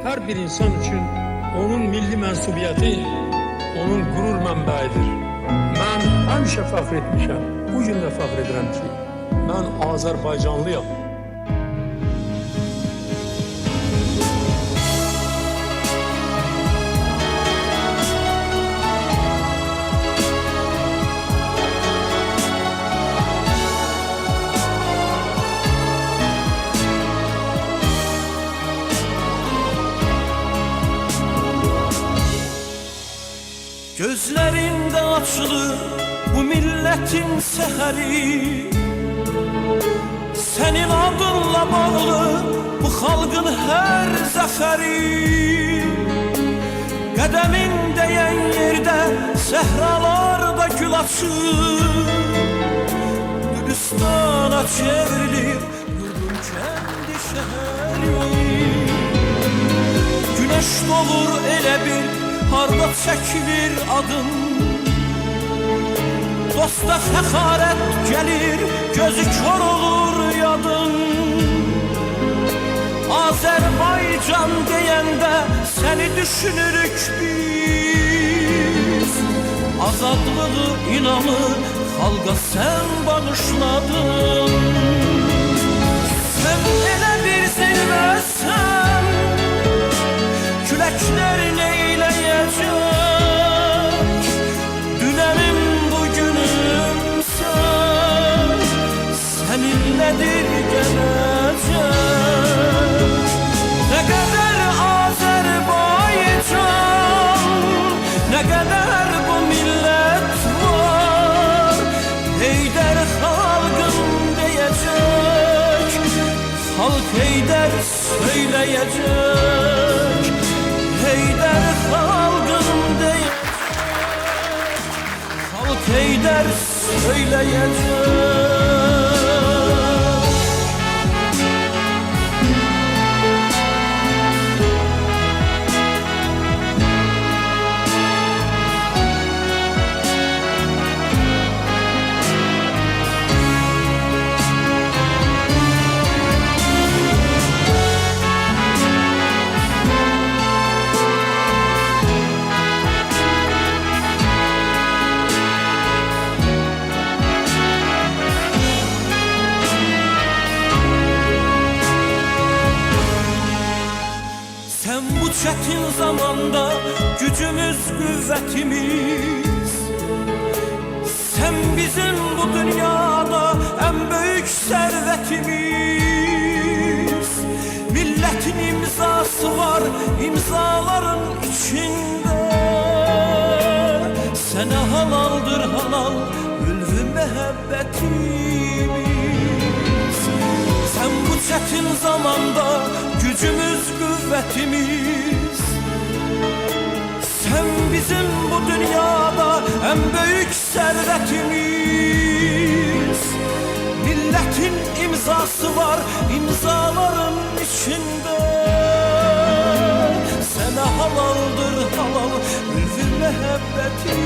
Her bir insan için onun milli mensubiyeti, onun gurur mənbəyidir. Mən həmişə fəxr etmişəm, bu gün də fəxr edirəm ki, mən Azərbaycanlıyam. Gözlerinde açılır bu milletin seheri, senin adınla bağlı bu halkın her zaferi. Qədemin değen yerde sehralarda gül açır, Gülistana çevrilir yurdun kendi şehri. Güneş doğur elə bir harda çəkilir adın, dosta fəxarət gəlir, gözü kör olur yadın. Azərbaycan deyəndə səni düşünürük biz, azadlığı inamı xalqa sən bağışladın. Sən elə bir zirvəsən, küləklər neyləyəcək, dünənim bugünüm sən, səninlədir gələcək. Nə qədər Azərbaycan, nə qədər bu millət var, Heydər xalqım deyəcək, xalq Heydər söyləyəcək. Heydər xalqım deyəcək, xalq Heydər söyləyəcək. Bu çetin zamanda gücümüz, kuvvetimiz, sen bizim bu dünyada en büyük servetimiz. Milletin imzası var imzaların içinde, sana halaldır halal ülvü mehabbetimiz. Sen bu çetin zamanda gücümüz, kuvvetimiz, sen bizim bu dünyada en büyük servetimiz. Milletin imzası var imzaların içinde, sana halaldır halal ülfü mehabbetimiz.